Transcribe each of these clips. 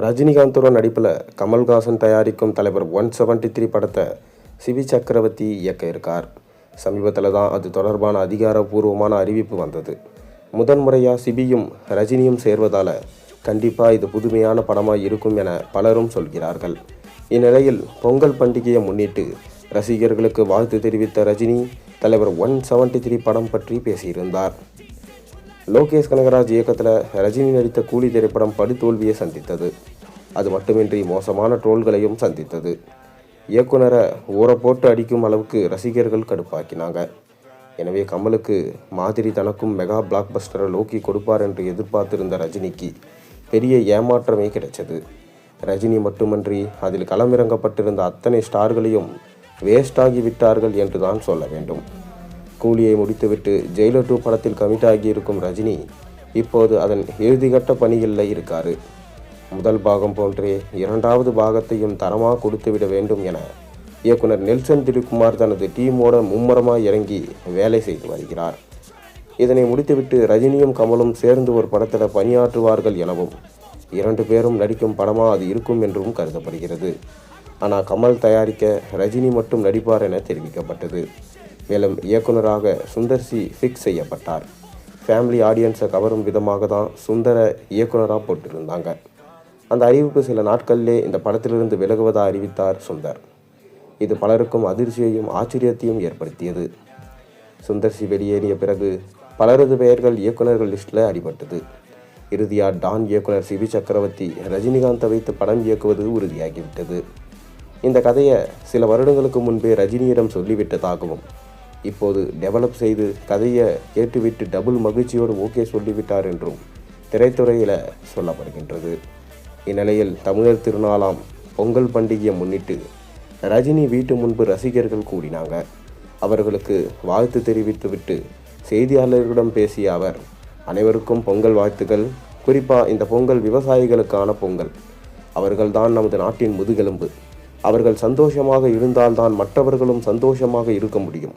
ரஜினிகாந்தோட நடிப்பில் கமல்ஹாசன் தயாரிக்கும் தலைவர் 173 படத்தை சிபி சக்கரவர்த்தி இயக்க இருக்கார். சமீபத்தில் தான் அது தொடர்பான அதிகாரப்பூர்வமான அறிவிப்பு வந்தது. முதன்முறையாக சிபியும் ரஜினியும் சேர்வதால் கண்டிப்பாக இது புதுமையான படமாக இருக்கும் என பலரும் சொல்கிறார்கள். இந்நிலையில் பொங்கல் பண்டிகையை முன்னிட்டு ரசிகர்களுக்கு வாழ்த்து தெரிவித்த ரஜினி தலைவர் 173 படம் பற்றி பேசியிருந்தார். லோகேஷ் கனகராஜ் இயக்கத்தில் ரஜினி நடித்த கூலி திரைப்படம் படுதோல்வியை சந்தித்தது. அது மட்டுமின்றி மோசமான ட்ரோல்களையும் சந்தித்தது. இயக்குனரை ஊற போட்டு அடிக்கும் அளவுக்கு ரசிகர்கள் கடுப்பாக்கினாங்க. எனவே கமலுக்கு மாதிரி தனக்கும் மெகா பிளாக் பஸ்டரை லோக்கி கொடுப்பார் என்று எதிர்பார்த்திருந்த ரஜினிக்கு பெரிய ஏமாற்றமே கிடைச்சது. ரஜினி மட்டுமன்றி அதில் களமிறங்கப்பட்டிருந்த அத்தனை ஸ்டார்களையும் வேஸ்டாகி விட்டார்கள் என்று தான் சொல்ல வேண்டும். கூலியை முடித்துவிட்டு ஜெயிலர் 2 படத்தில் கமிட் ஆகியிருக்கும் ரஜினி இப்போது அதன் இறுதிக்கட்ட பணிகளில் இருக்காரு. முதல் பாகம் போன்றே இரண்டாவது பாகத்தையும் தரமாக கொடுத்துவிட வேண்டும் என இயக்குனர் நெல்சன் திலீப்குமார் தனது டீமோட மும்முரமாக இறங்கி வேலை செய்து வருகிறார். இதனை முடித்துவிட்டு ரஜினியும் கமலும் சேர்ந்து ஒரு படத்தில் பணியாற்றுவார்கள் எனவும் 2 பேரும் நடிக்கும் படமாக அது இருக்கும் என்றும் கருதப்படுகிறது. ஆனால் கமல் தயாரிக்க ரஜினி மட்டும் நடிப்பார் என தெரிவிக்கப்பட்டது. மேலும் இயக்குனராக சுந்தர் சி ஃபிக்ஸ் செய்யப்பட்டார். ஃபேமிலி ஆடியன்ஸை கவரும் விதமாக தான் சுந்தரை இயக்குனராக போட்டிருந்தாங்க. அந்த அறிவிப்பு சில நாட்களிலே இந்த படத்திலிருந்து விலகுவதாக அறிவித்தார் சுந்தர். இது பலருக்கும் அதிர்ச்சியையும் ஆச்சரியத்தையும் ஏற்படுத்தியது. சுந்தர் சி வெளியேறிய பிறகு பலரது பெயர்கள் இயக்குனர்கள் லிஸ்டில் அடிபட்டது. இறுதியாக டான் இயக்குனர் சிபி சக்கரவர்த்தி ரஜினிகாந்தை வைத்து படம் இயக்குவது உறுதியாகிவிட்டது. இந்த கதையை சில வருடங்களுக்கு முன்பே ரஜினியிடம் சொல்லிவிட்டதாகவும் இப்போது டெவலப் செய்து கதையை கேட்டுவிட்டு டபுள் மகிழ்ச்சியோடு ஓகே சொல்லிவிட்டார் என்றும் திரைத்துறையில் சொல்லப்படுகின்றது. இந்நிலையில் தமிழர் திருநாளாம் பொங்கல் பண்டிகையை முன்னிட்டு ரஜினி வீட்டு முன்பு ரசிகர்கள் கூடினாங்க. அவர்களுக்கு வாழ்த்து தெரிவித்துவிட்டு செய்தியாளர்களிடம் பேசிய அவர், அனைவருக்கும் பொங்கல் வாழ்த்துக்கள். குறிப்பாக இந்த பொங்கல் விவசாயிகளுக்கான பொங்கல். அவர்கள்தான் நமது நாட்டின் முதுகெலும்பு. அவர்கள் சந்தோஷமாக இருந்தால்தான் மற்றவர்களும் சந்தோஷமாக இருக்க முடியும்.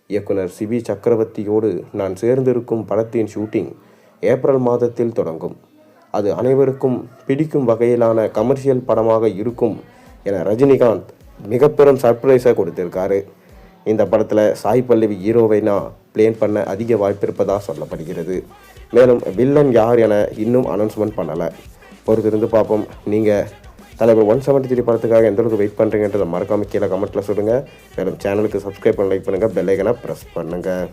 இயக்குனர் சிபி சக்கரவர்த்தியோடு நான் சேர்ந்திருக்கும் படத்தின் ஷூட்டிங் ஏப்ரல் மாதத்தில் தொடங்கும். அது அனைவருக்கும் பிடிக்கும் வகையிலான கமர்ஷியல் படமாக இருக்கும் என ரஜினிகாந்த் மிக பெரும் சர்ப்ரைஸாக கொடுத்திருக்காரு. இந்த படத்தில் சாய் பல்லவி ஹீரோவைனா பிளேன் பண்ண அதிக வாய்ப்பு இருப்பதாக சொல்லப்படுகிறது. மேலும் வில்லன் யார் என இன்னும் அனௌன்ஸ்மெண்ட் பண்ணலை. பொறுத்திருந்து பார்ப்போம். நீங்கள் தலைவர் 173 படத்துக்காக எந்த அளவுக்கு வெயிட் பண்ணுறீங்கன்றதை மறக்காமல் கீழே கமெண்ட்டில் சொல்லுங்கள். மேலும் சேனலுக்கு சப்ஸ்கிரைப் பண்ண, லைக் பண்ணுங்கள், பெல் ஐக்கனை ப்ரெஸ் பண்ணுங்கள்.